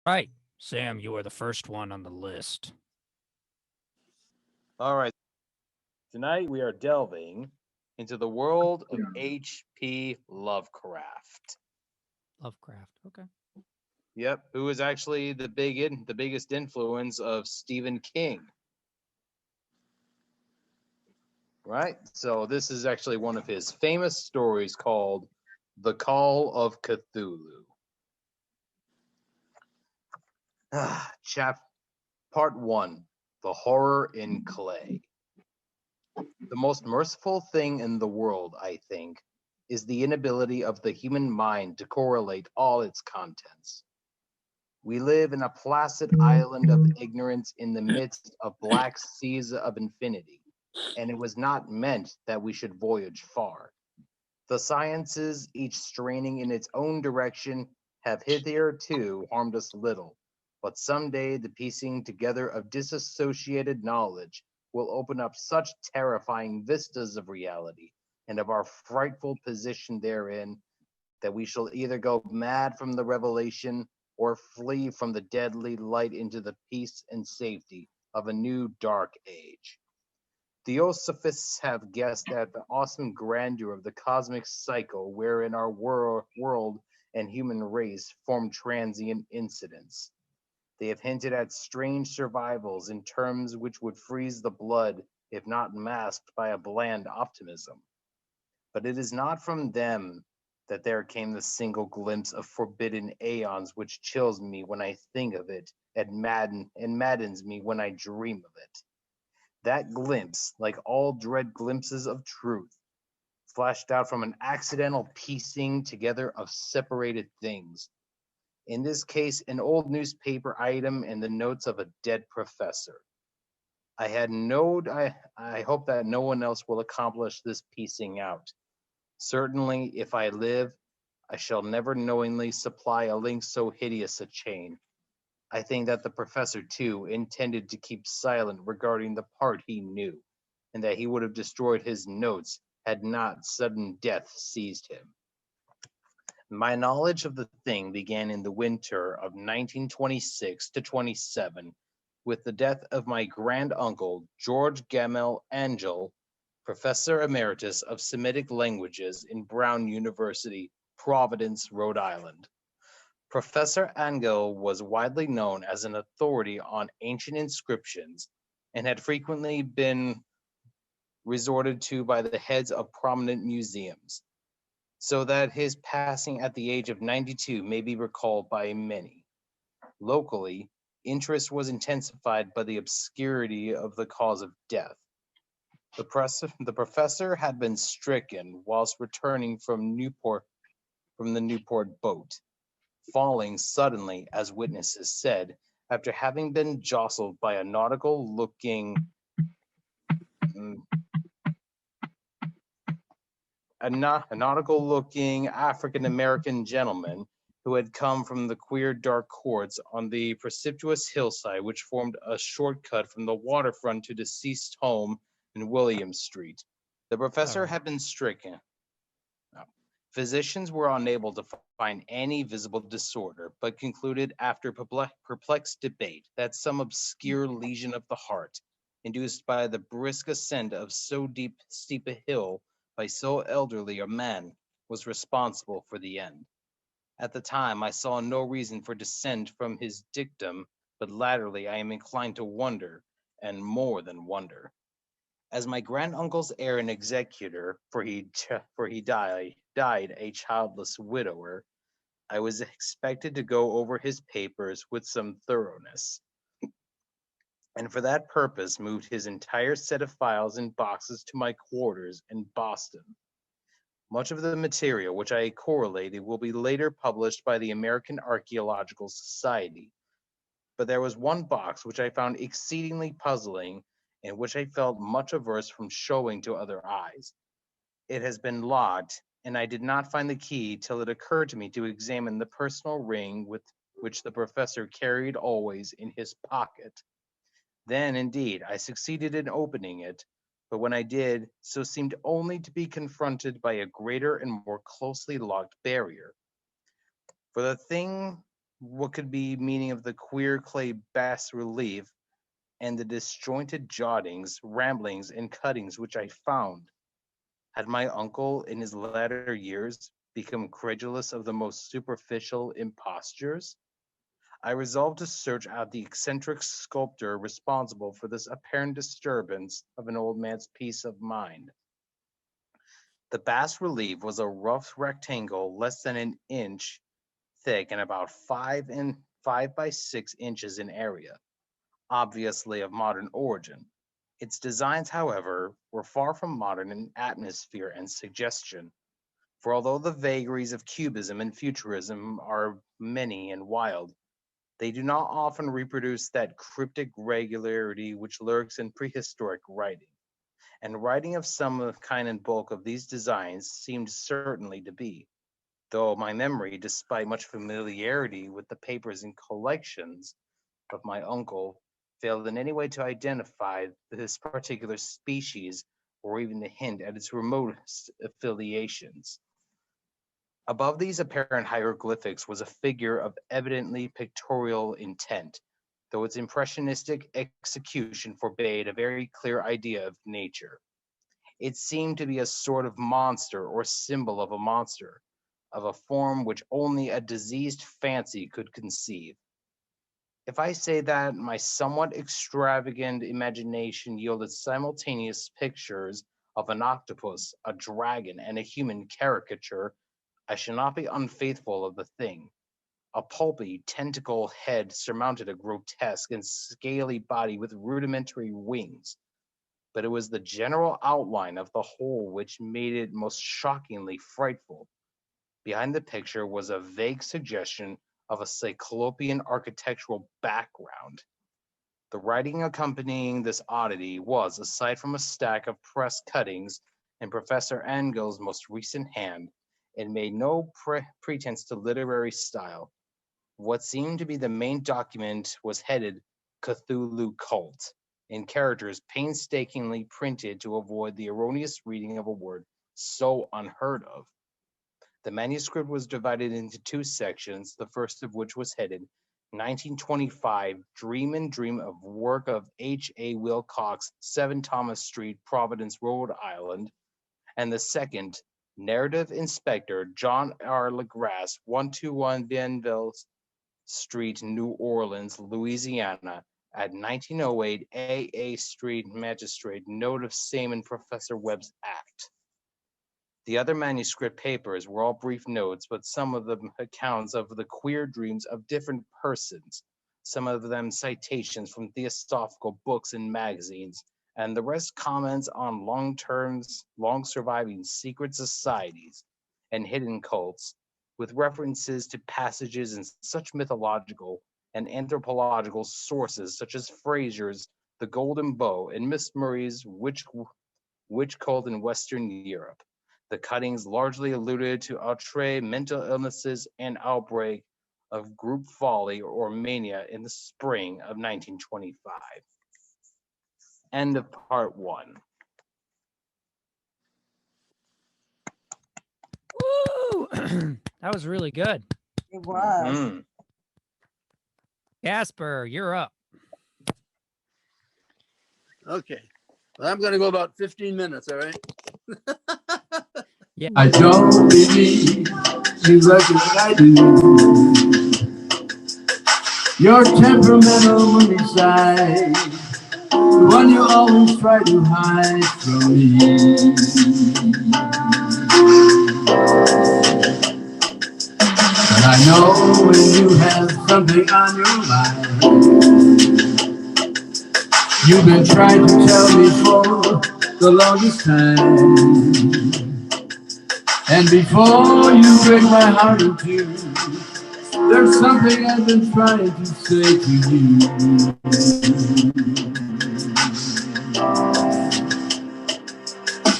Right. Sam, you are the first one on the list. All right. Tonight we are delving into the world of H.P. Lovecraft. Lovecraft. Okay. Yep, who is actually the biggest influence of Stephen King, right? So this is actually one of his famous stories called The Call of Cthulhu. Chap Part 1: The Horror in Clay. The most merciful thing in the world, I think, is the inability of the human mind to correlate all its contents. We live in a placid island of ignorance in the midst of black seas of infinity, and it was not meant that we should voyage far. The sciences, each straining in its own direction, have hitherto harmed us little, but some day the piecing together of disassociated knowledge will open up such terrifying vistas of reality and of our frightful position therein that we shall either go mad from the revelation or flee from the deadly light into the peace and safety of a new dark age. Theosophists have guessed at the awesome grandeur of the cosmic cycle wherein our world and human race form transient incidents. They have hinted at strange survivals in terms which would freeze the blood if not masked by a bland optimism. But it is not from them that there came the single glimpse of forbidden aeons which chills me when I think of it and maddens me when I dream of it. That glimpse, like all dread glimpses of truth, flashed out from an accidental piecing together of separated things. In this case, an old newspaper item and the notes of a dead professor. I hope that no one else will accomplish this piecing out. Certainly, if I live, I shall never knowingly supply a link so hideous a chain. I think that the professor, too, intended to keep silent regarding the part he knew, and that he would have destroyed his notes had not sudden death seized him. My knowledge of the thing began in the winter of 1926 to 27 with the death of my grand uncle, George Gamel Angel, Professor Emeritus of Semitic Languages in Brown University, Providence, Rhode Island. Professor Angel was widely known as an authority on ancient inscriptions and had frequently been resorted to by the heads of prominent museums, so that his passing at the age of 92 may be recalled by many. Locally, interest was intensified by the obscurity of the cause of death. The professor had been stricken whilst returning from the Newport boat, falling suddenly, as witnesses said, after having been jostled by mm, a nautical looking African American gentleman who had come from the queer dark courts on the precipitous hillside which formed a shortcut from the waterfront to deceased home in William Street. The All professor right. had been stricken. No. Physicians were unable to find any visible disorder, but concluded after perplexed debate that some obscure lesion of the heart, induced by the brisk ascent of so steep a hill by so elderly a man, was responsible for the end. At the time, I saw no reason for dissent from his dictum, but latterly I am inclined to wonder, and more than wonder. As my granduncle's heir and executor, for he died a childless widower, I was expected to go over his papers with some thoroughness, and for that purpose moved his entire set of files and boxes to my quarters in Boston. Much of the material which I correlated will be later published by the American Archaeological Society, but there was one box which I found exceedingly puzzling and which I felt much averse from showing to other eyes. It has been locked, and I did not find the key till it occurred to me to examine the personal ring which the professor carried always in his pocket. Then, indeed, I succeeded in opening it, but when I did, so seemed only to be confronted by a greater and more closely locked barrier. For the thing what could be meaning of the queer clay bas relief and the disjointed jottings, ramblings, and cuttings which I found. Had my uncle, in his latter years, become credulous of the most superficial impostures? I resolved to search out the eccentric sculptor responsible for this apparent disturbance of an old man's peace of mind. The bas relief was a rough rectangle less than an inch thick and about 5 by 6 inches in area, obviously of modern origin. Its designs, however, were far from modern in atmosphere and suggestion, for although the vagaries of Cubism and Futurism are many and wild, they do not often reproduce that cryptic regularity which lurks in prehistoric writing. And writing of some of kind and bulk of these designs seemed certainly to be, though my memory, despite much familiarity with the papers and collections of my uncle, failed in any way to identify this particular species or even to hint at its remotest affiliations. Above these apparent hieroglyphics was a figure of evidently pictorial intent, though its impressionistic execution forbade a very clear idea of nature. It seemed to be a sort of monster or symbol of a monster, of a form which only a diseased fancy could conceive. If I say that my somewhat extravagant imagination yielded simultaneous pictures of an octopus, a dragon, and a human caricature, I shall not be unfaithful of the thing. A pulpy, tentacle head surmounted a grotesque and scaly body with rudimentary wings, but it was the general outline of the whole which made it most shockingly frightful. Behind the picture was a vague suggestion of a cyclopean architectural background. The writing accompanying this oddity was, aside from a stack of press cuttings in Professor Engel's most recent hand, it made no pretense to literary style. What seemed to be the main document was headed Cthulhu Cult in characters painstakingly printed to avoid the erroneous reading of a word so unheard of. The manuscript was divided into two sections, the first of which was headed 1925 Dream and Dream of Work of H. A. Wilcox, 7 Thomas Street, Providence, Rhode Island, and the second Narrative Inspector John R. LaGrasse, 121 Bienville Street, New Orleans, Louisiana, at 1908 A. Street, Magistrate, note of same in Professor Webb's Act. The other manuscript papers were all brief notes, but some of them accounts of the queer dreams of different persons, some of them citations from theosophical books and magazines, and the rest comments on long surviving secret societies and hidden cults, with references to passages in such mythological and anthropological sources such as Fraser's The Golden Bow and Miss Murray's Witch Cult in Western Europe. The cuttings largely alluded to outre mental illnesses and outbreak of group folly or mania in the spring of 1925. End of part one. Woo! That was really good. It was. Mhm. Casper, you're up. Okay. Well, I'm going to go about 15 minutes, all right? Yeah. I don't believe you like what I do. Your temperamental moody side, the one you always try to hide from me. But I know when you have something on your mind. You've been trying to tell me for the longest time. And before you break my heart in two, there's something I've been trying to say to you.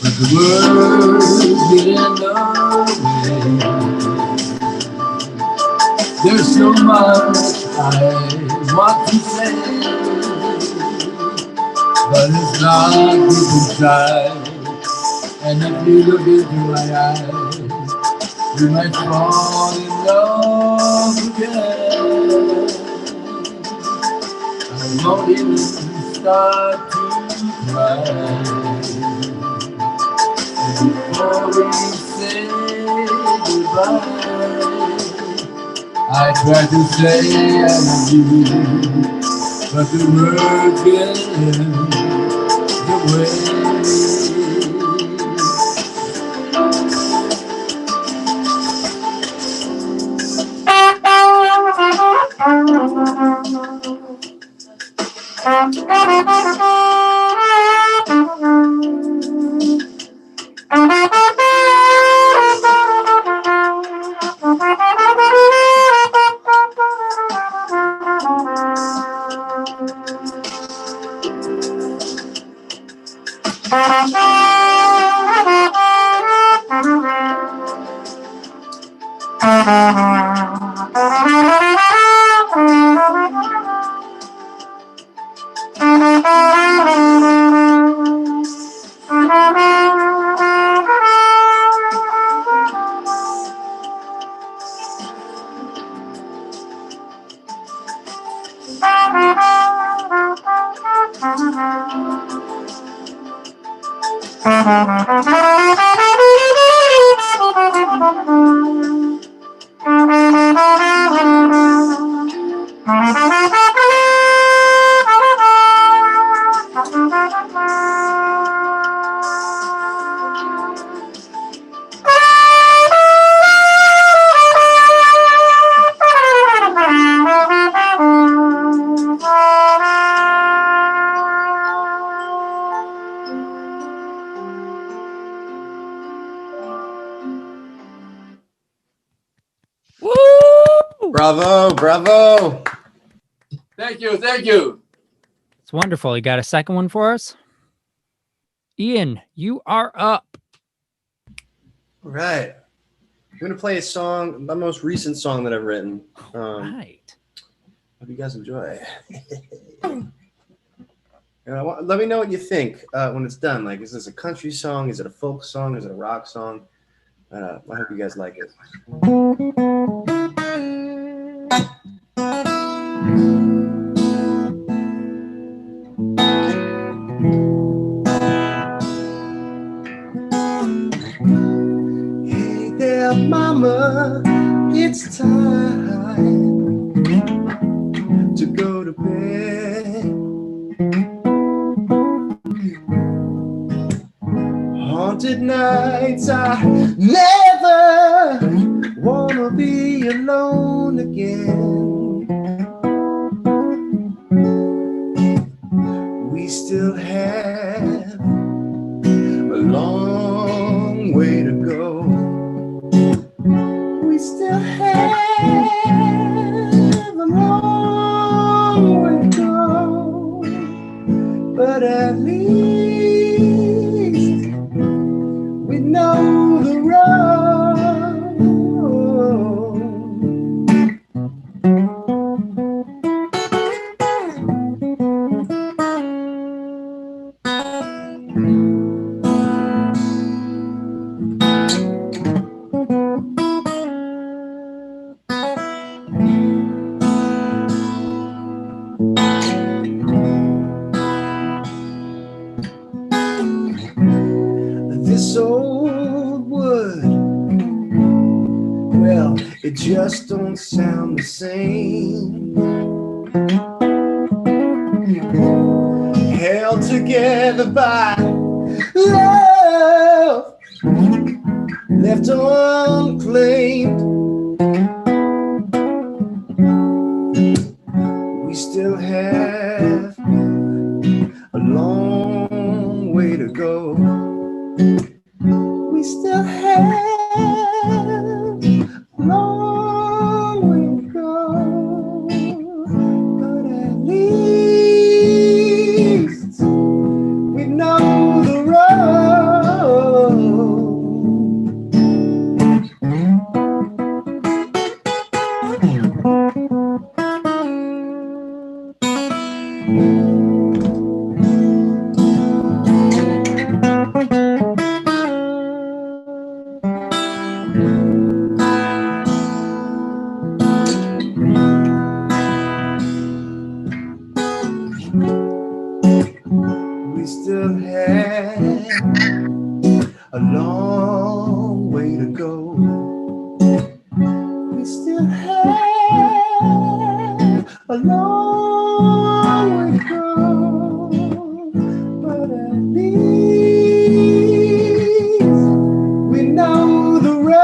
But the words get in the way. There's so much I want to say, but it's not deep inside. And if you look into my eyes, you might fall in love again. won't even start to cry. Before we say goodbye, I try to say I love you, but the words get in the way. Woo! Bravo, bravo. Thank you. Thank you. It's wonderful. You got a second one for us? Ian, you are up. All right. I'm going to play a song, my most recent song that I've written. Right. Hope you guys enjoy. And let me know what you think when it's done. Like, is this a country song? Is it a folk song? Is it a rock song? I hope you guys like it. Hey there, mama, it's time to go to bed. Haunted nights, I never wanna be alone again. We still have a long way to go. We still have a long way to go. But at least we know the road. This old wood, well, it just don't sound the same. Held together by love, left unclaimed. We still have a long way to go. We still have a long way to go, but at least we know the road. long way to go. We still have a long way to go, but at least we know the road.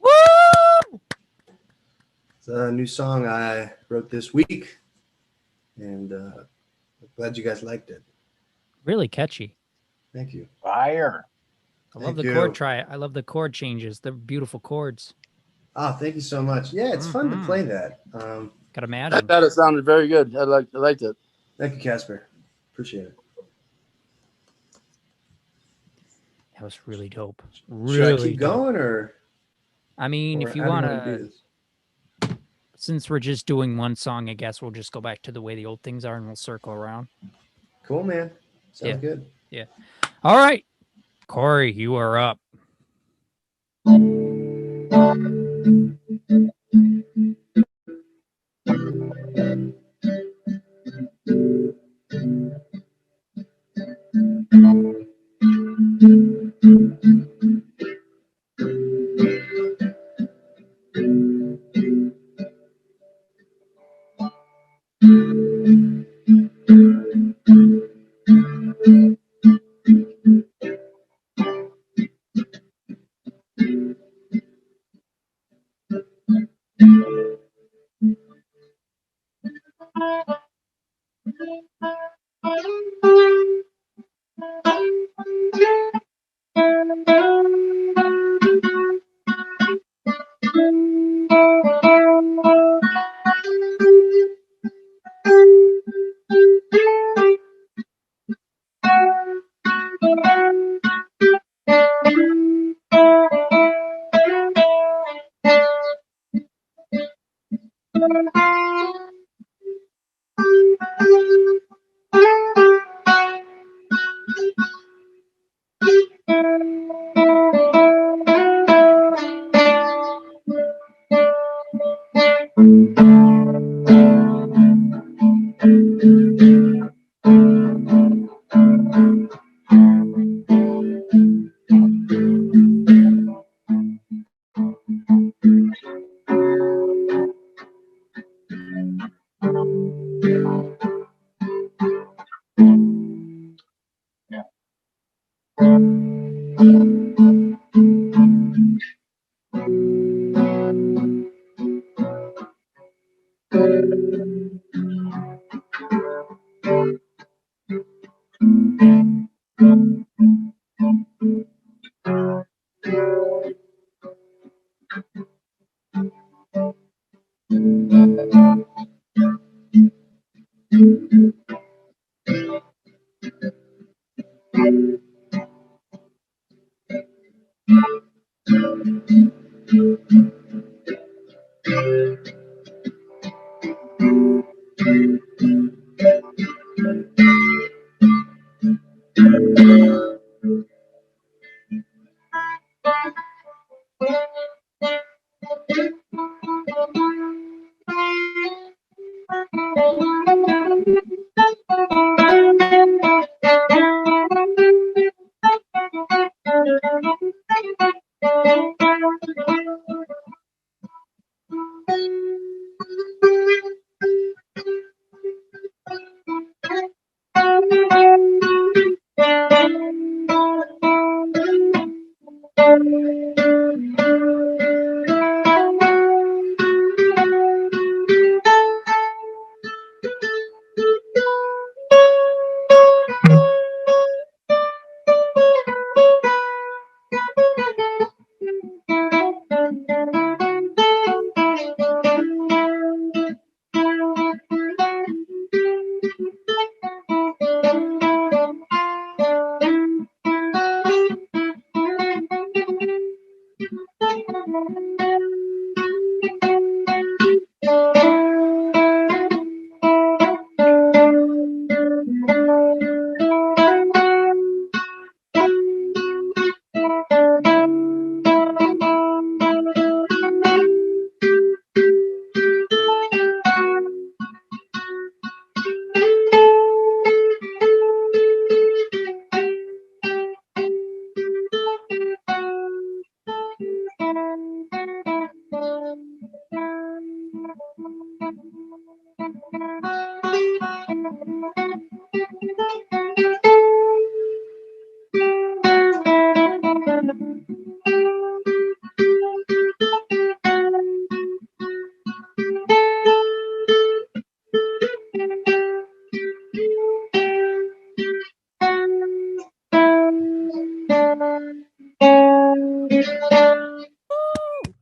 Woo! It's a new song I wrote this week, and I'm glad you guys liked it. Really catchy. Thank you. Fire. I love Thank the chord you. try. I love the chord changes. They're beautiful chords. Oh, thank you so much. Yeah, it's fun to Mhm. play that. Gotta I imagine. thought it sounded very good. I liked it. Thank you, Casper. Appreciate it. That was really dope. Should I Really keep dope. going, or, I mean, or if you how do want do to, this? since we're just doing one song, I guess we'll just go back to the way the old things are and we'll circle around. Cool, man. Sounds Yeah. good. All right. Corey, you are up.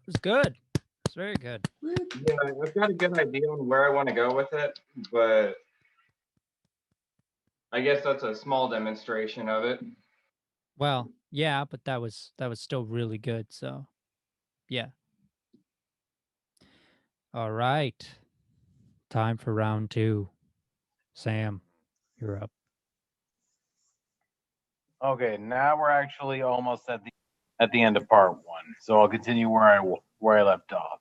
It's good. It's very good. Yeah, I've got a good idea on where I want to go with it, but I guess that's a small demonstration of it. Well, yeah, but that was still really good. So, yeah. All right. Time for round 2. Sam, you're up. Okay, now we're actually almost at the end of part 1. So I'll continue where I left off.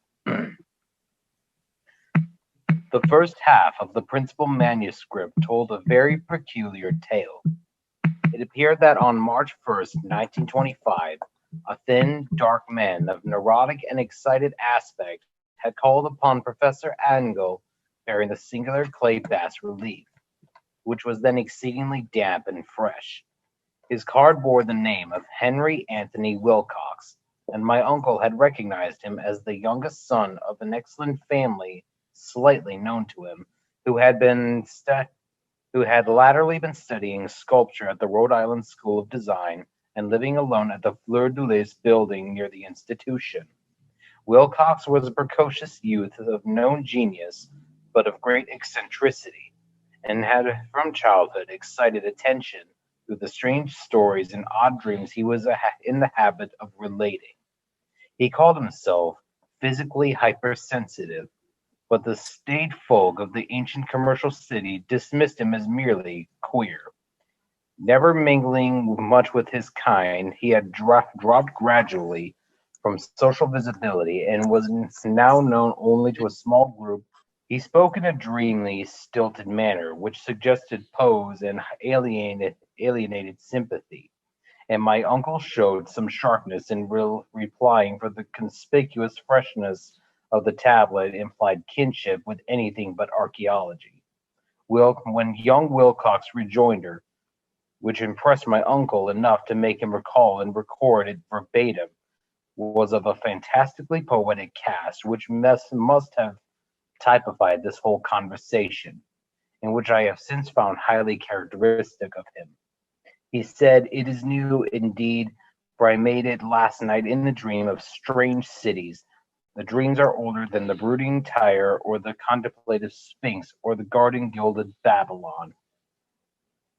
The first half of the principal manuscript told a very peculiar tale. It appeared that on March 1st, 1925, a thin, dark man of neurotic and excited aspect had called upon Professor Angel bearing the singular clay bas relief, which was then exceedingly damp and fresh. His card bore the name of Henry Anthony Wilcox, and my uncle had recognized him as the youngest son of an excellent family slightly known to him, who had latterly been studying sculpture at the Rhode Island School of Design and living alone at the Fleur de Lis building near the institution. Wilcox was a precocious youth of known genius, but of great eccentricity, and had from childhood excited attention through the strange stories and odd dreams he was in the habit of relating. He called himself physically hypersensitive, but the staid folk of the ancient commercial city dismissed him as merely queer. Never mingling much with his kind, he had dropped gradually from social visibility and was now known only to a small group. He spoke in a dreamily stilted manner, which suggested pose and alienated sympathy, and my uncle showed some sharpness in replying, for the conspicuous freshness of the tablet implied kinship with anything but archaeology. When young Wilcox rejoined her, which impressed my uncle enough to make him recall and record it verbatim, was of a fantastically poetic cast, which must have typified this whole conversation, and which I have since found highly characteristic of him. He said, "It is new indeed, for I made it last night in a dream of strange cities. The dreams are older than the brooding Tyre, or the contemplative Sphinx, or the garden gilded Babylon."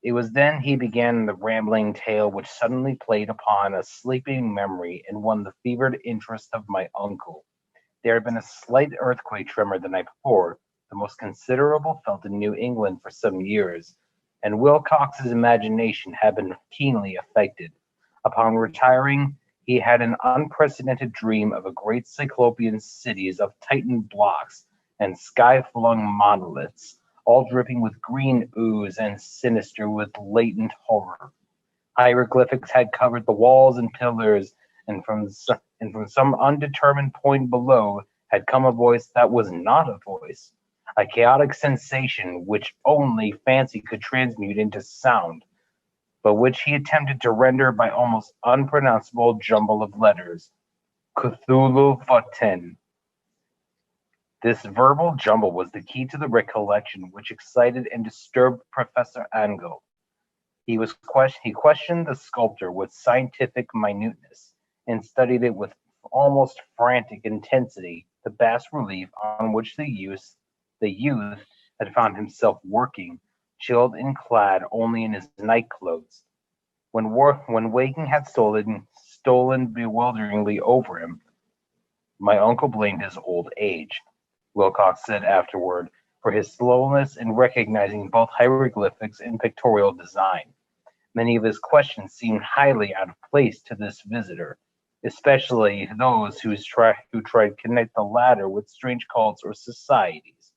It was then he began the rambling tale which suddenly played upon a sleeping memory and won the fevered interest of my uncle. There had been a slight earthquake tremor the night before, the most considerable felt in New England for some years, and Wilcox's imagination had been keenly affected. Upon retiring, he had an unprecedented dream of a great cyclopean cities of Titan blocks and sky-flung monoliths, all dripping with green ooze and sinister with latent horror. Hieroglyphics had covered the walls and pillars, and from some undetermined point below had come a voice that was not a voice, a chaotic sensation which only fancy could transmute into sound, but which he attempted to render by almost unpronounceable jumble of letters. Cthulhu Faten. This verbal jumble was the key to the recollection which excited and disturbed Professor Angel. He questioned the sculptor with scientific minuteness, and studied it with almost frantic intensity, the bas relief on which the youth had found himself working, chilled and clad only in his night clothes. When waking had stolen bewilderingly over him, my uncle blamed his old age, Wilcox said afterward, for his slowness in recognizing both hieroglyphics and pictorial design. Many of his questions seemed highly out of place to this visitor, especially those who tried to connect the latter with strange cults or societies.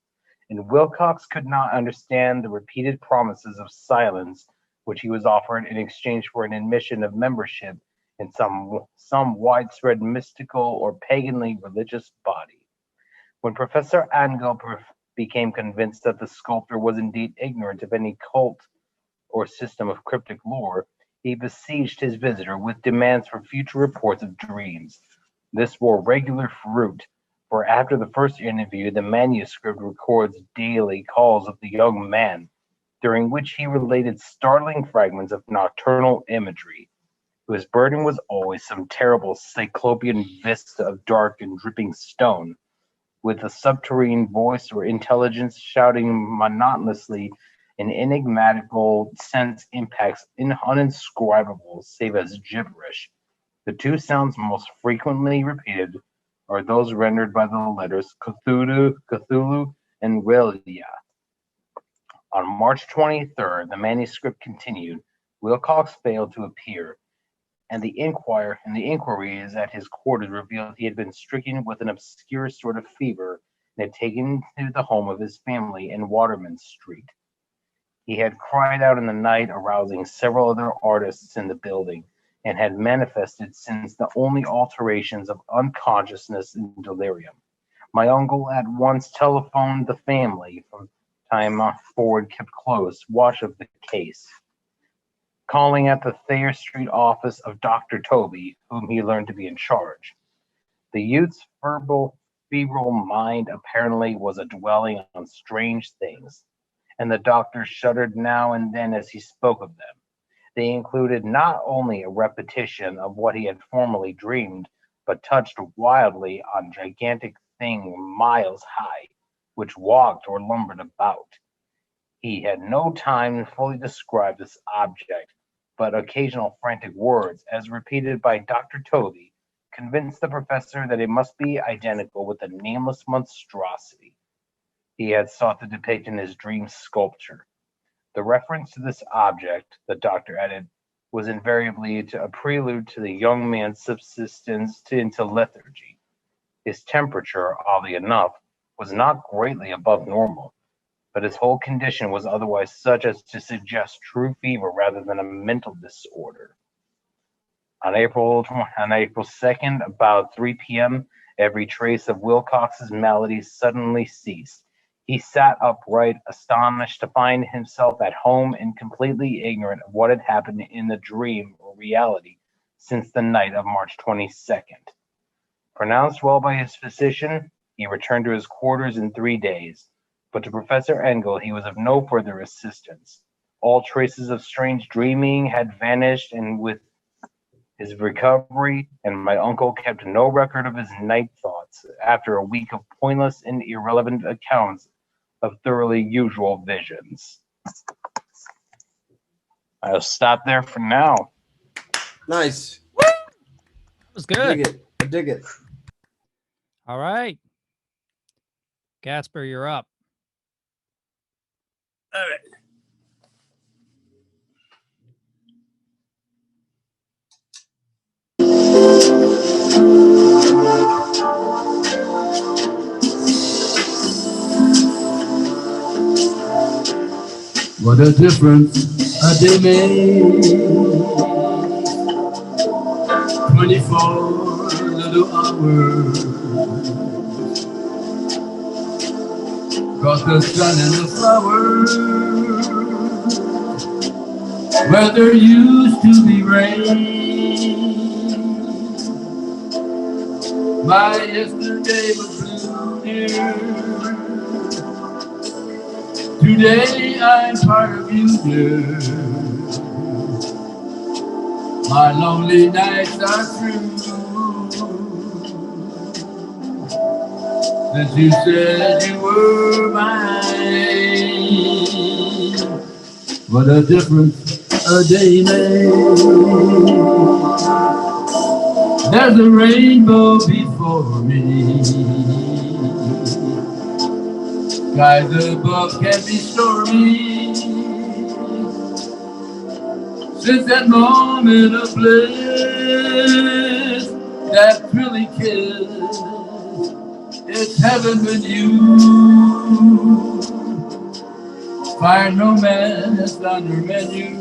And Wilcox could not understand the repeated promises of silence which he was offered in exchange for an admission of membership in some widespread mystical or paganly religious body. When Professor Angel became convinced that the sculptor was indeed ignorant of any cult or system of cryptic lore, he besieged his visitor with demands for future reports of dreams. This bore regular fruit, for after the first interview, the manuscript records daily calls of the young man, during which he related startling fragments of nocturnal imagery, whose burden was always some terrible cyclopean vista of dark and dripping stone, with a subterranean voice or intelligence shouting monotonously an enigmatical sense impacts uninscribable save as gibberish. The two sounds most frequently repeated are those rendered by the letters Cthulhu, and Relia. On March 23rd, the manuscript continued. Wilcox failed to appear, and the inquiries at his quarters revealed he had been stricken with an obscure sort of fever and had taken to the home of his family in Waterman Street. He had cried out in the night, arousing several other artists in the building, and had manifested since the only alterations of unconsciousness and delirium. My uncle at once telephoned the family, from time forward kept close watch of the case, calling at the Thayer Street office of Dr. Toby, whom he learned to be in charge. The youth's febrile mind apparently was a dwelling on strange things, and the doctor shuddered now and then as he spoke of them. They included not only a repetition of what he had formerly dreamed, but touched wildly on gigantic thing miles high, which walked or lumbered about. He had no time to fully describe this object, but occasional frantic words, as repeated by Dr. Toby, convinced the professor that it must be identical with the nameless monstrosity he had sought to depict in his dream sculpture. The reference to this object, the doctor added, was invariably a prelude to the young man's subsistence into lethargy. His temperature, oddly enough, was not greatly above normal, but his whole condition was otherwise such as to suggest true fever rather than a mental disorder. On April 2nd, about 3 p.m., every trace of Wilcox's malady suddenly ceased. He sat upright, astonished to find himself at home and completely ignorant of what had happened in the dream or reality since the night of March 22nd. Pronounced well by his physician, he returned to his quarters in 3 days, but to Professor Engel he was of no further assistance. All traces of strange dreaming had vanished, and with his recovery, and my uncle kept no record of his night thoughts after a week of pointless and irrelevant accounts of thoroughly usual visions. I'll stop there for now. Nice. That was I good. dig it. I dig it. All right. Gasper, you're up. All right. What a difference a day made. 24 little hours. Across the sun and the flowers. Where there used to be rain. My yesterday was blue, dear. Today I'm part of you, dear. My lonely nights are through. Since you said you were mine. What a difference a day made. There's a rainbow before me. Skies above can be stormy. Since that moment of bliss, that thrilling kiss, it's heaven with you. Fire romance on your menu.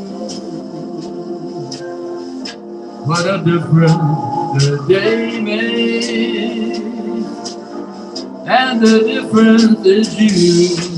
What a difference the day made. and the difference is you.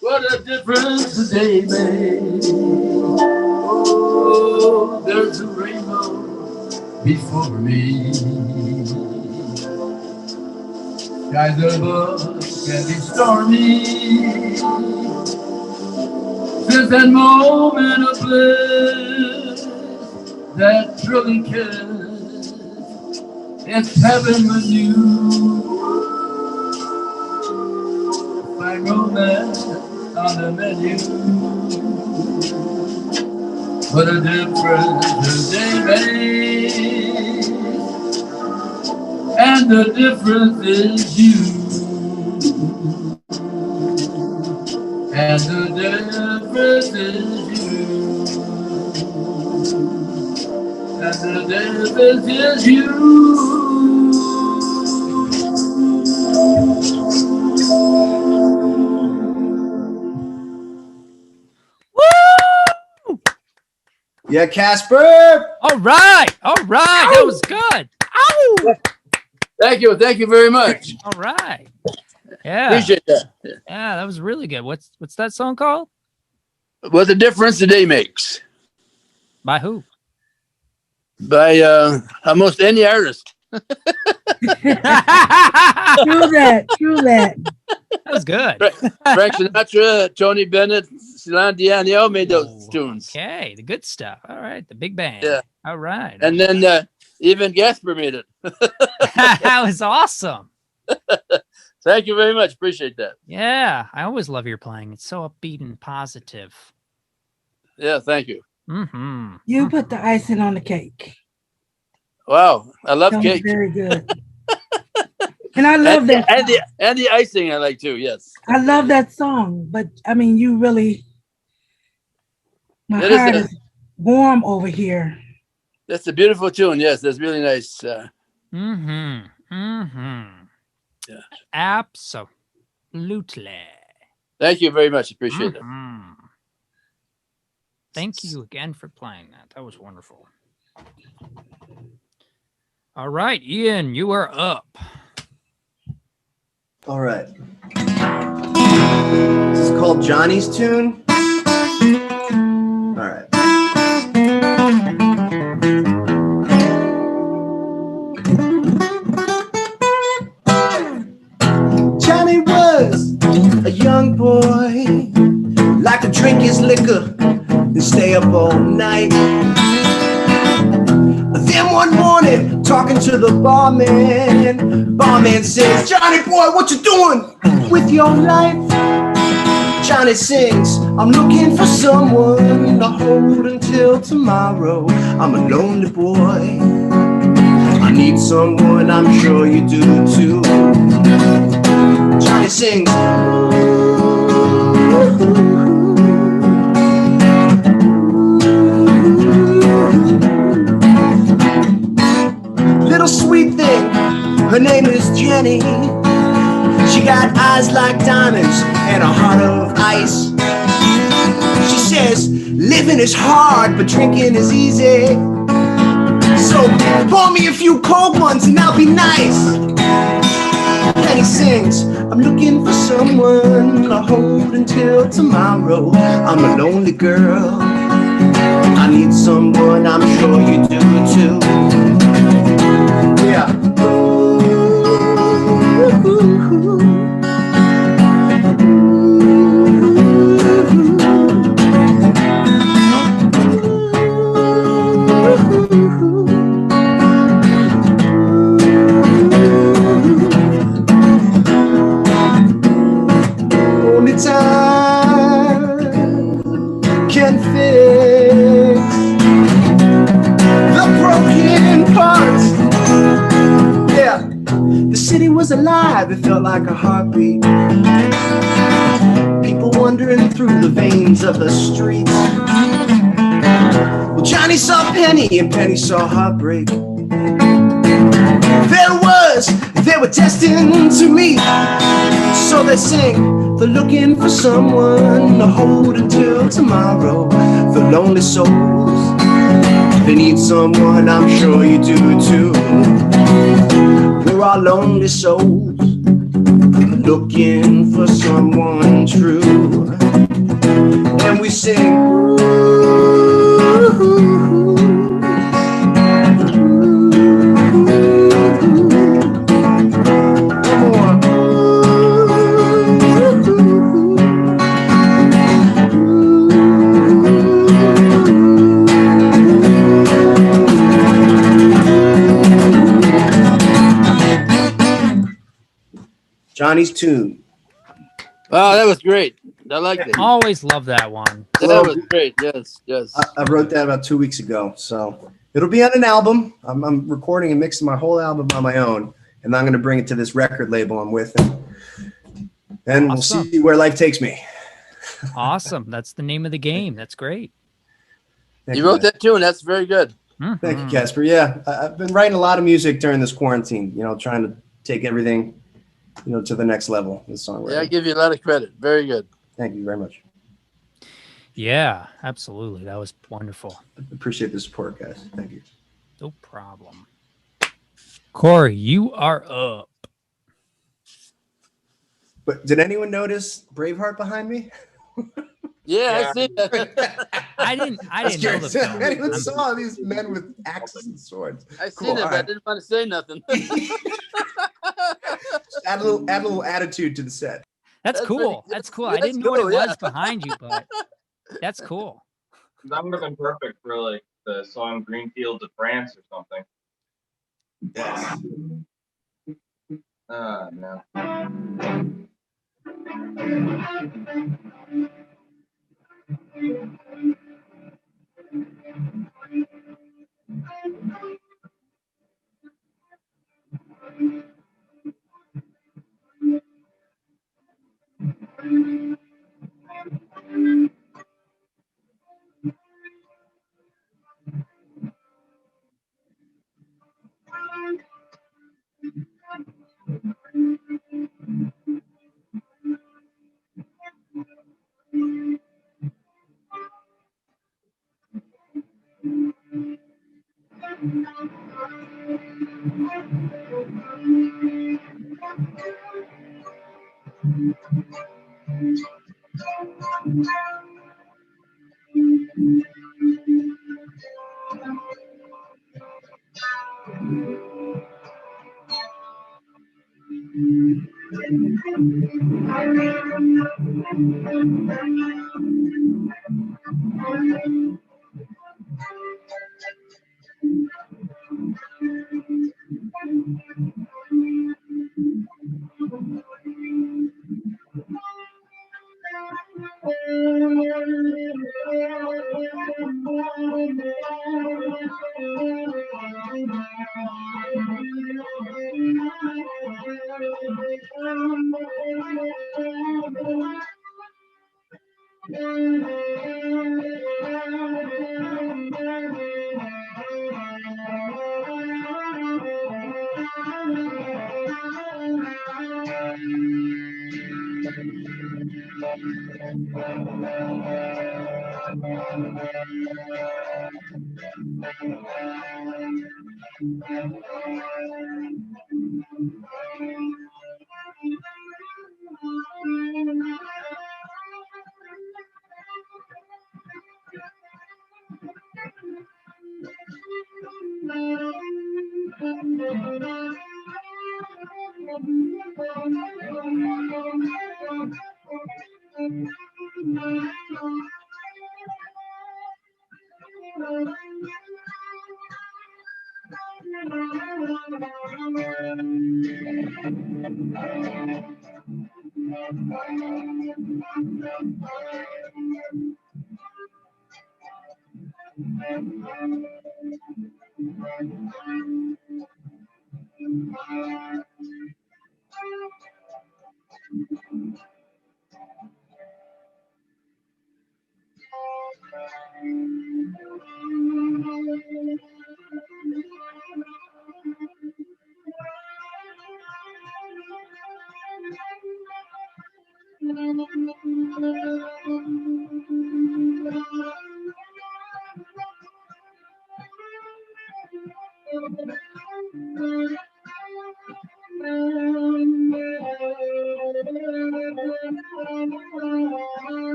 What a difference today made. Oh, there's a rainbow before me. Skies above can be stormy. Since that moment of bliss, that thrilling kiss, it's heaven with you. Find romance on the menu. What a difference the day makes, and the difference is you. And the difference is you. And the difference is you. Woo! Yeah, Casper. All right. That was good. Ow! Thank you very much. All right. Yeah. Appreciate that. Yeah, that was really good. What's that song called? What a difference the day makes By who? by almost any artist. that True that. was good. Frank Sinatra, Tony Bennett, Celine Dion, they all made those tunes. Okay, the good stuff. All right, the big band. Yeah. All right. And then even Gasper made it. That was awesome. Thank you very much. Appreciate that. Yeah, I always love your playing. It's so upbeat and positive. Yeah, thank you. Mm-hmm. You put the icing on the cake. Wow, I love That was cake. very good. And I love that. And the icing I like too. Yes. I love that song, but I mean, you really, my That is heart a- is warm over here. That's a beautiful tune. Yes, that's really nice. Mm-hmm. Mm-hmm. Yeah. Absolutely. Thank you very much. Appreciate it. Mhm. Thank you again for playing that. That was wonderful. All right, Ian, you are up. All right. This is called Johnny's Tune. All right. Johnny was a young boy, liked to drink his liquor and stay up all night. Then one morning, talking to the barman says, "Johnny boy, what you doing with your life?" Johnny sings, "I'm looking for someone to hold until tomorrow. I'm a lonely boy. I need someone, I'm sure you do too." Johnny sings, "Little sweet thing, her name is Jenny. She got eyes like diamonds and a heart of ice. She says, living is hard, but drinking is easy. So pour me a few cold ones and I'll be nice." And he sings, "I'm looking for someone to hold until tomorrow. I'm a lonely girl. I need someone, I'm sure you do too." Yeah. was alive, it felt like a heartbeat. People wandering through the veins of the streets. Well, Johnny saw Penny and Penny saw heartbreak. They were destined to meet. So they sing, they're looking for someone to hold until tomorrow. The lonely souls, they need someone, I'm sure you do too. We're all lonely souls, looking for someone true. And we sing, ooh, Johnny's tune. Wow, that was great. I liked it. Always love that one. That was great. Yes, yes. I wrote that about 2 weeks ago, so it'll be on an album. I'm recording and mixing my whole album on my own, and I'm going to bring it to this record label I'm with, and we'll see where life takes me. Awesome. That's the name of the game. That's great. You wrote that tune. That's very good. Thank you, Casper. Yeah, I've been writing a lot of music during this quarantine, trying to take everything, to the next level with songwriting. Yeah, I give you a lot of credit. Very good. Thank you very much. Yeah, absolutely. That was wonderful. Appreciate the support, guys. Thank you. No problem. Corey, you are up. But did anyone notice Braveheart behind me? Yeah, I see that. I didn't know the film. Anyone saw these men with axes and swords? I seen it, but I didn't want to say nothing. Add a little attitude to the set. That's cool. That's cool. I didn't know what it was behind you, but that's cool. That would have been perfect for like the song Green Fields of France or something. Yes. No.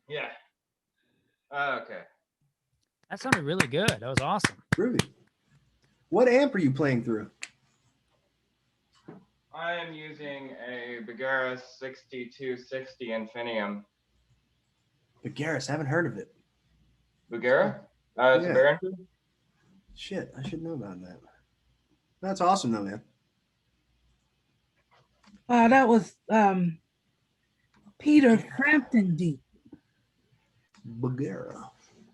Yeah. Okay. That sounded really good. That was awesome. Groovy. What amp are you playing through? I am using a Bagheera 6260 Infinium. Garris, I haven't heard of it. Bagheera? It's Yeah. a Behringer? Shit, I should know about that. That's awesome though, man. That was Peter Frampton Deep. Bagheera.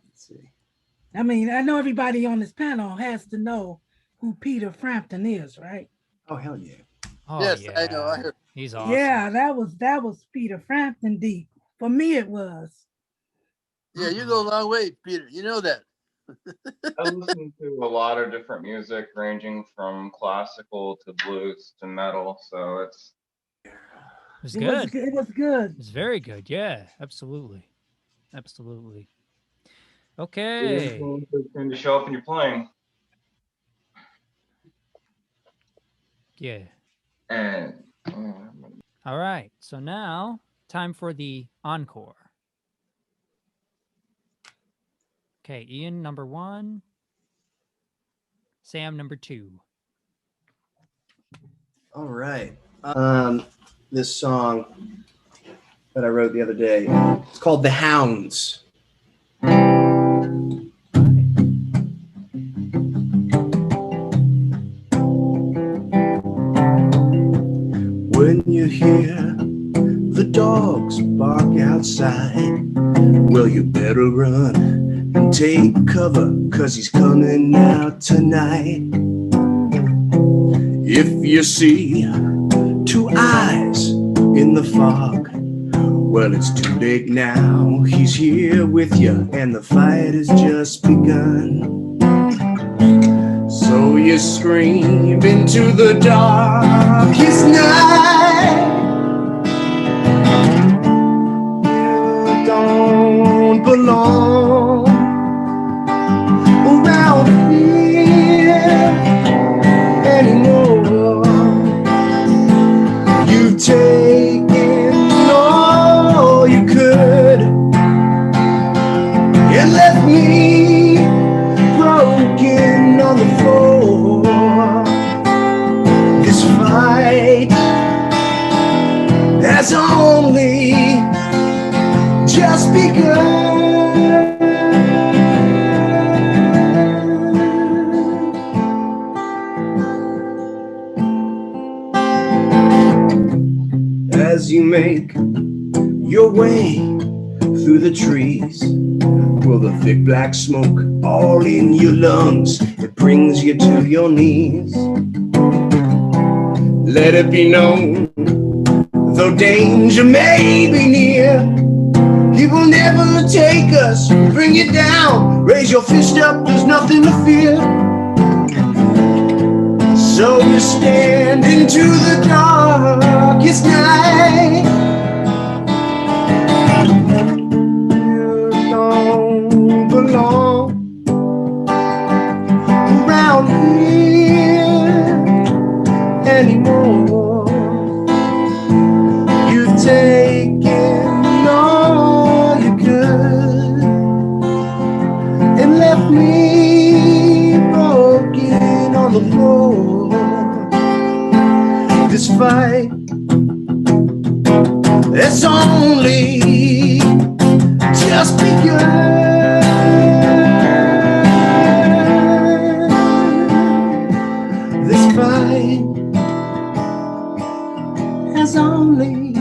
Let's see. I mean, I know everybody on this panel has to know who Peter Frampton is, right? Oh hell yeah. Oh, Yes, yeah. I know. I heard. He's awesome. Yeah, that was Peter Frampton Deep. For me, it was. Yeah, you go a long way, Peter. You know that. I listen to a lot of different music, ranging from classical to blues to metal. So it's It was good. It was good. It was very good. Yeah, absolutely. Absolutely. Okay. it's going to show up when you're playing. Yeah. And All right. So now, time for the encore. Okay, Ian, number 1. Sam, number 2. All right. This song that I wrote the other day. It's called The Hounds. When you hear the dogs bark outside, well, you better run and take cover, 'cause he's coming out tonight. If you see 2 eyes in the fog, well, it's too late now. He's here with you, and the fight has just begun. So you scream into the darkest night. You don't belong around here anymore. You've taken all make your way through the trees. Well, the thick black smoke all in your lungs, it brings you to your knees. Let it be known, though danger may be near, he will never take us, bring you down. Raise your fist up, there's nothing to fear. So you stand into the darkest night. You don't belong around here anymore. You've taken all you could and left me broken on the floor. This fight, it's only just begun. This fight has only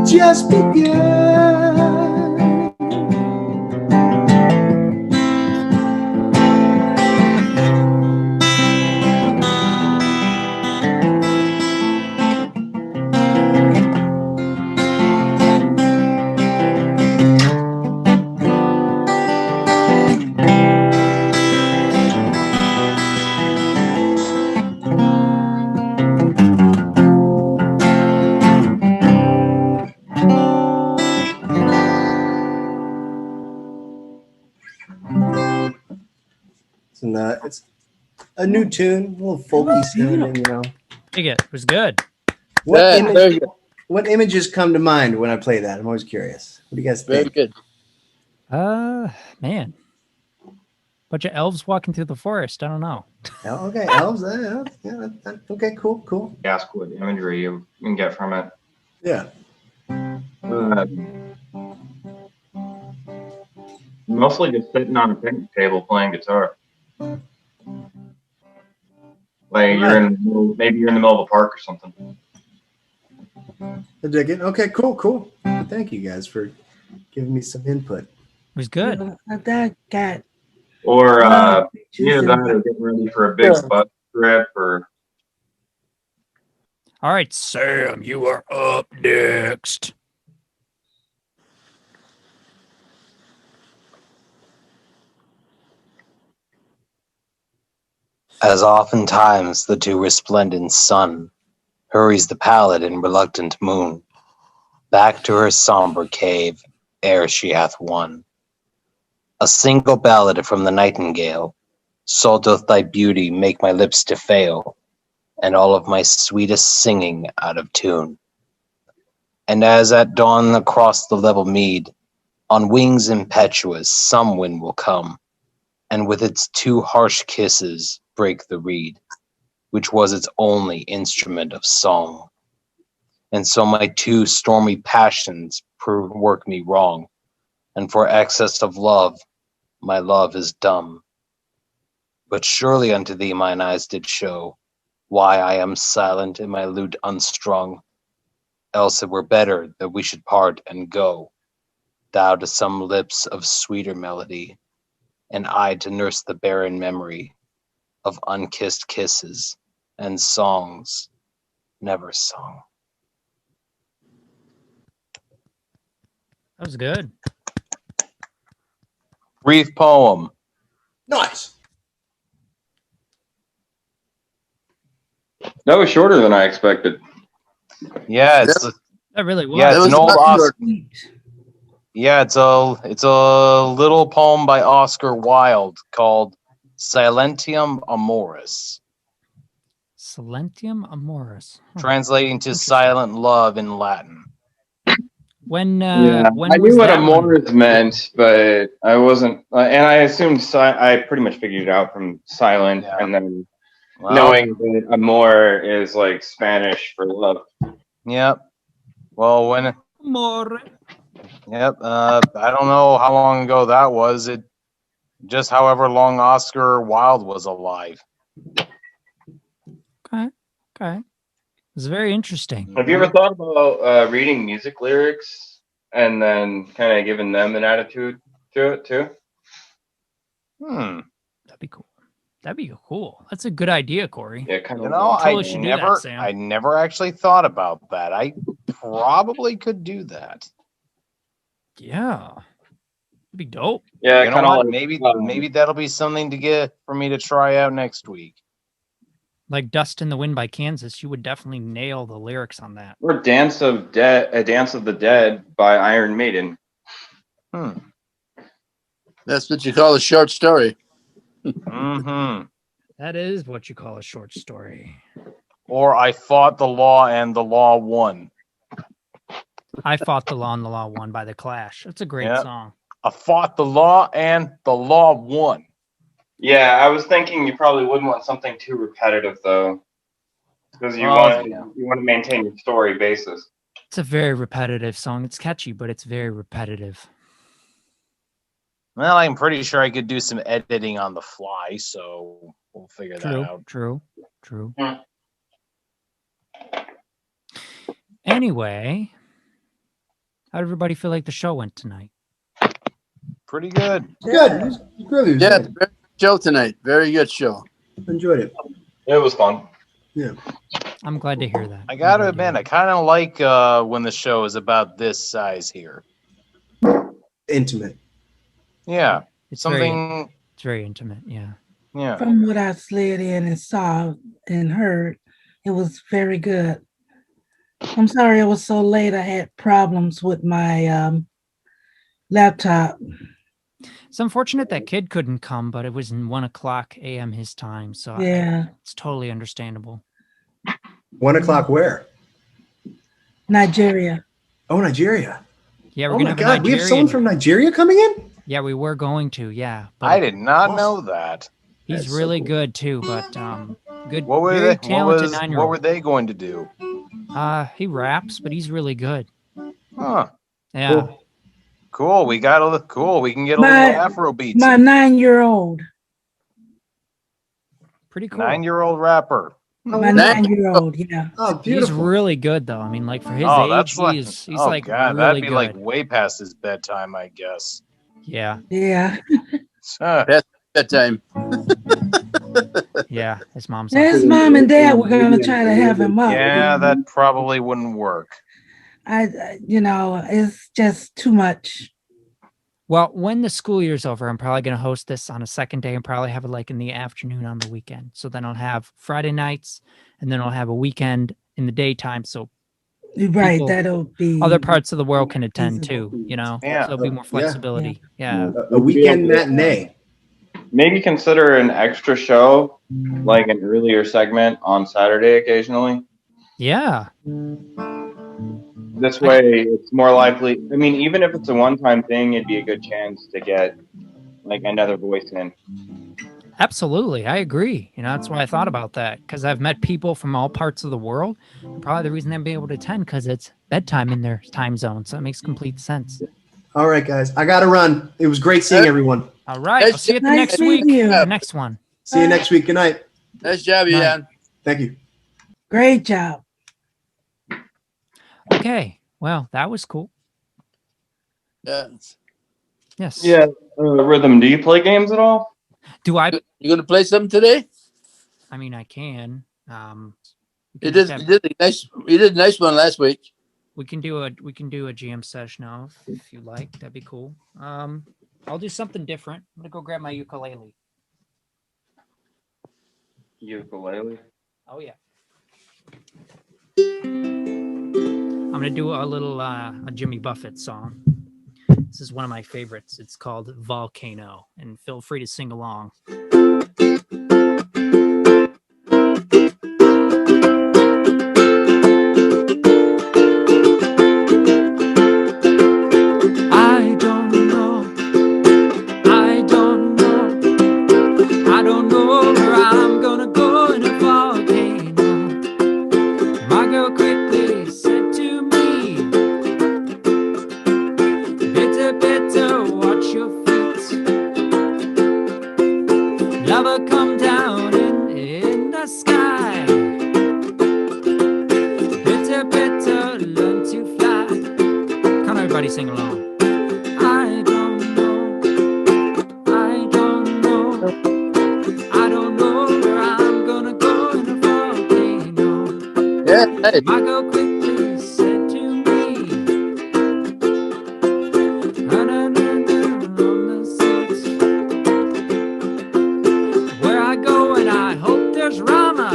just begun. It's a new tune, a little folky sounding, you know. Dig it. It was good. What images come to mind when I play that? I'm always curious. What do you guys think? Very good. Man. Bunch of elves walking through the forest. I don't know. Oh, okay, elves. Yeah, okay, cool. Ask what imagery you can get from it. Yeah. Mostly just sitting on a picnic table playing guitar. Like maybe you're in the middle of a park or something. I dig it. Okay, cool. Thank you guys for giving me some input. It was good. That got. Or either that or getting ready for a big spot trip or. All right, Sam, you are up next. As oftentimes the too resplendent sun hurries the pallid and reluctant moon back to her somber cave ere she hath won. A single ballad from the nightingale, so doth thy beauty make my lips to fail, and all of my sweetest singing out of tune. And as at dawn across the level mead, on wings impetuous some wind will come, and with its two harsh kisses break the reed, which was its only instrument of song. And so my two stormy passions work me wrong, and for excess of love, my love is dumb. But surely unto thee mine eyes did show why I am silent and my lute unstrung, else it were better that we should part and go, thou to some lips of sweeter melody, and I to nurse the barren memory of unkissed kisses and songs never sung. That was good. Brief poem. Nice. That was shorter than I expected. Yeah, That really was. Yeah, it's an old Oscar. Sweet. Yeah, it's a little poem by Oscar Wilde called Silentium Amoris, Silentium Amoris. Huh. translating to silent love in Latin. When I when knew was what that one? amoris meant, but I wasn't, and I assumed I pretty much figured it out from silent, Yeah. and then Well, knowing that amor is like Spanish for love. Yep. Well, Amore. Yep. I don't know how long ago that was. It just however long Oscar Wilde was alive. Okay. was very interesting. Have you ever thought about reading music lyrics and then kind of giving them an attitude to it too? That'd be cool. That'd be cool. That's a good idea, Corey. Yeah, kind You of. know, Totally should do that, Sam. I never actually thought about that. I probably could do that. Yeah. It'd be dope. Yeah, You know kind of what? like Maybe that'll be something to get for me to try out next week. Like Dust in the Wind by Kansas, you would definitely nail the lyrics on that. or Dance of the Dead by Iron Maiden. That's what you call a short story. Mm-hmm. That is what you call a short story. Or I fought the law and the law won. I Fought the Law and the Law Won by The Clash. That's a great Yeah. song. I fought the law and the law won. Yeah, I was thinking you probably wouldn't want something too repetitive though, because you Oh, want yeah. to maintain your story basis. It's a very repetitive song. It's catchy, but it's very repetitive. Well, I'm pretty sure I could do some editing on the fly, so we'll figure that out. True. Hmm. Anyway, how did everybody feel like the show went tonight? Pretty good. Good. It was really Yeah, good. very good show tonight. Very good show. Enjoyed it. It was fun. Yeah. I'm glad to hear that. I got to I'm glad admit, I to kind of like when the show is about this size here. Intimate. Yeah, hear it. It's something. very intimate. Yeah. Yeah, From what I slid in and saw and heard, it was very good. I'm sorry it was so late. I had problems with my laptop. It's unfortunate that kid couldn't come, but it was in 1:00 a.m. his time, so Yeah, it's totally understandable. 1 o'clock where? Nigeria. Oh, Nigeria. Yeah, we're Oh gonna my have a God, we have someone Nigerian- from Nigeria coming in? Yeah, we were going to. Yeah, but I did not know that. he's That's so really cool. good too. But good, What were very they? talented What 9-year-old. were they going to do? He raps, but he's really good. Huh. Yeah. Cool. We got a cool. We can get a My- little Afro beats. My 9-year-old. Pretty cool. 9-year-old rapper. My Nine- 9-year-old, yeah. Oh, He's beautiful. really good though. I mean, like for his Oh, age, that's what. he's Oh like God, really that'd be good. like way past his bedtime, I guess. Yeah, Yeah. That time. yeah. His mom's His like, mom and dad were gonna try to have him up. Yeah, that probably wouldn't work. It's just too much. well, when the school year's over, I'm probably gonna host this on a second day and probably have it like in the afternoon on the weekend. So then I'll have Friday nights, and then I'll have a weekend in the daytime. So Right, People- that'll be other parts of the world can attend feasible. too. You know, Yeah. so there'll be more Yeah. flexibility. Yeah. A weekend matinee. Maybe consider an extra show, like an earlier segment on Saturday occasionally. Yeah. This way, it's more likely. I mean, even if it's a one-time thing, it'd be a good chance to get like another voice in. Absolutely. I agree. You know, that's why I thought about that because I've met people from all parts of the world. And probably the reason they'd be able to attend because it's bedtime in their time zone. So it makes complete sense. All right, guys. I got to run. It was great seeing everyone. All right. I'll see you at the Nice next week. meeting you. The next one. See you next week. Good night. Nice job, Night. Ian. Thank you. Great job. Okay. Well, that was cool. Yeah. Yes. Yeah, Rhythm. Do you play games at all? Do I? You gonna play something today? I mean, I can. You did a nice one last week. We can do a GM session now if you like. That'd be cool. I'll do something different. I'm gonna go grab my ukulele. Ukulele. Oh yeah. I'm gonna do a little a Jimmy Buffett song. This is one of my favorites. It's called Volcano, and feel free to sing along. I don't know where I'm gonna go in a volcano. My girl quickly said to me, better watch your feet. Lava come down in the sky. sing along. I don't know. I don't know. I don't know where I'm gonna go in a volcano. Yeah. Hey. My girl quickly said to me, "Run on the seats. Where I go and I hope there's Rama.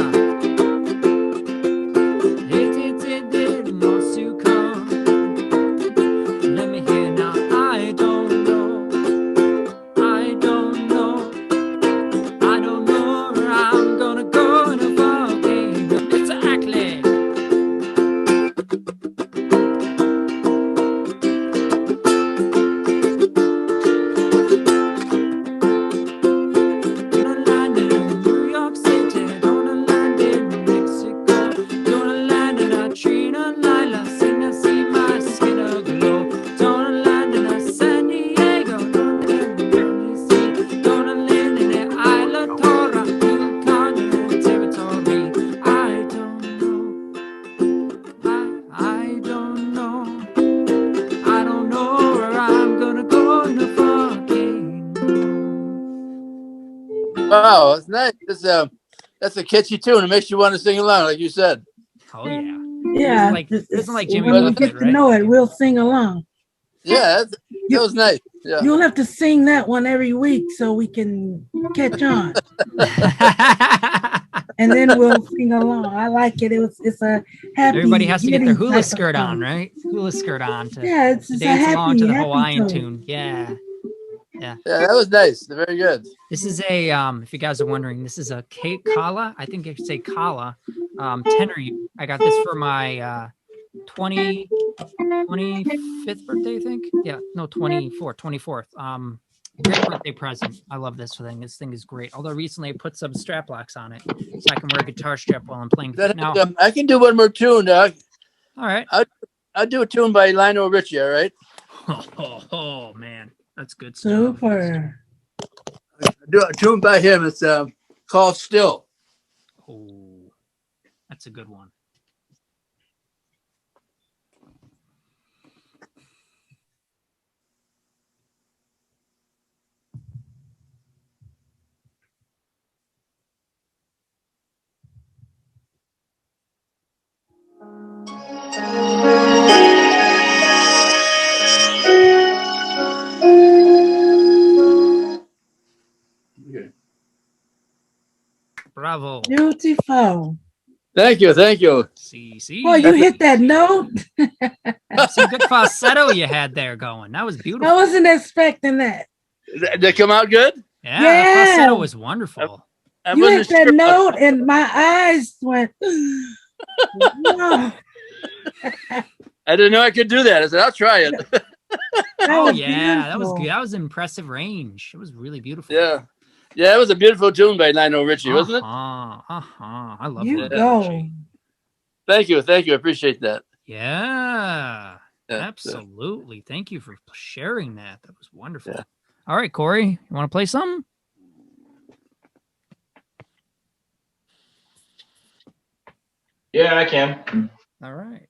It wants to come. Let me hear now. I don't know. I don't know. I don't know where I'm gonna go in a volcano. It's Ackley. Gonna land in New York City. Gonna land in Mexico. Gonna land in a Trina Lila. See my skin aglow. Gonna land in a San Diego. Gonna land in DC. Gonna land in the Isla Torra. Yukon territory. I don't know. I don't know. I don't know where I'm gonna go in a volcano. Wow, that's nice. That's a catchy tune. It makes you want to sing along, like you said. Oh yeah. Yeah, Doesn't like Jimmy when we Buffett, get to right? know it, we'll sing along. Yeah, that was nice. Yeah. You'll have to sing that one every week so we can catch on, and then we'll sing along. I like it. It's a happy. Everybody has to get their giddy hula type of skirt on, song. right? Hula skirt on to Yeah, it's a dance along to the happy Hawaiian tune. tune. Yeah. Yeah, that was nice. Very good. This is a if you guys are wondering, this is a Kala. I think I should say Kala tenor. I got this for my 25th birthday, I think. Yeah, no, 24th. Great birthday present. I love this thing. This thing is great. Although recently I put some strap locks on it so I can wear a guitar strap while I'm playing. Now, I can do one more tune. all right. I'll do a tune by Lionel Richie. All right. Oh man, that's good stuff. Super. I'll do a tune by him. It's called Still. Oh, that's a good one. Bravo. Beautiful. Thank you. See. Oh, you hit that note? Some good falsetto you had there going. That was beautiful. I wasn't expecting that. Did they come out good? Yeah, Yeah. that falsetto was wonderful. I You hit wasn't that sure. note, and my eyes went. Wow. I didn't know I could do that. I said, I'll try it. Oh was yeah, that was beautiful. good. That was impressive range. It was really beautiful. Yeah. Yeah, it was a beautiful tune by Lionel Richie, wasn't it? I love You it. go. Thank you. I appreciate that. Yeah, Yeah, absolutely. Thank you for sharing that. That was wonderful. Yeah. All right, Corey, you want to play something? Yeah, I can. All right.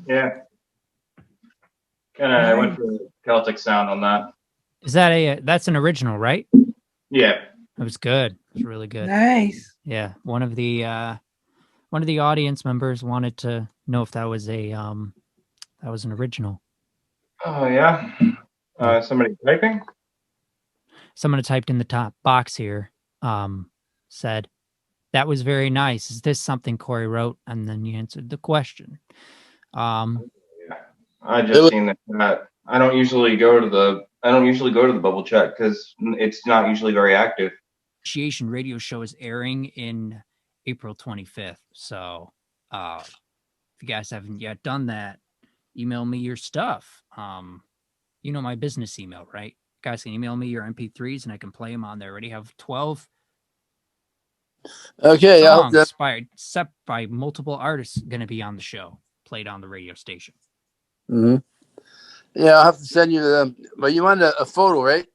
Yeah. And I went for Celtic sound on that. Is that that's an original, right? Yeah. It was good. It was really good. Nice. Yeah. One of the audience members wanted to know if that was an original. Oh yeah. Somebody typing? Someone typed in the top box here, said, "That was very nice. Is this something Corey wrote?" And then you answered the question. Yeah. I just seen that. I don't usually go to the bubble chat because it's not usually very active. Appreciation radio show is airing in April 25th. So if you guys haven't yet done that, email me your stuff. You know my business email, right? You guys can email me your MP3s and I can play them on there. I already have 12 songs by multiple artists going to be on the show, played on the radio station. Mm-hmm. Yeah, I'll have to send you but you want a photo, right?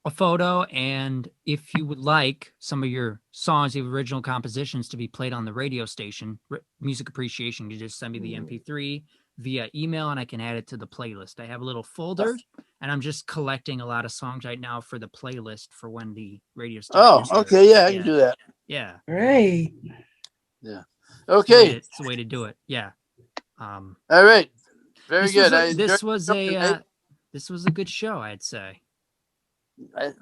A photo, and if you would like some of your songs, the original compositions, to be played on the radio station, Music Appreciation, you just send me the MP3 via email and I can add it to the playlist. I have a little folder and I'm just collecting a lot of songs right now for the playlist for when the radio station. Oh, okay, yeah, I can do that. Yeah. Great. Yeah. Okay. It's the way to do it. Yeah. All right. Very good. This was a good show, I'd say. I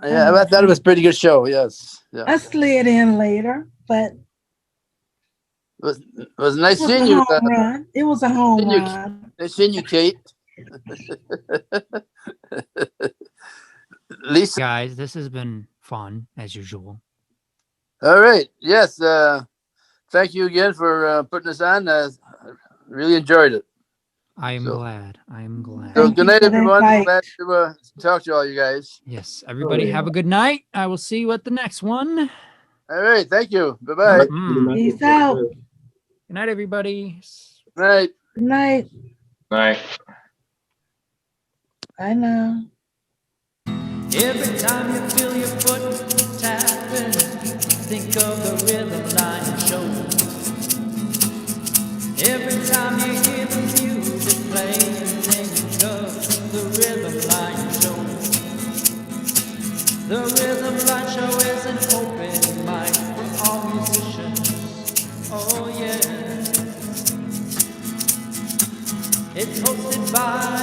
thought it was a pretty good show. Yes. Yeah. I slid in later, but it was nice seeing you. Run. It was a home run. Nice seeing you, Kate. Lisa, guys, this has been fun as usual. All right. Yes. Thank you again for putting us on. I really enjoyed it. I am glad. So good night, everyone. Glad to talk to all you guys. Yes. Everybody have a good night. I will see you at the next one. All right. Thank you. Bye-bye. Peace out. Good night, everybody. Good night. Good night. Night. I know. Every time you feel your foot tapping, think of the rhythm line and show. Every time you hear the music playing, think of the rhythm line show. The rhythm line show is an open mic for all musicians. Oh yeah. It's hosted by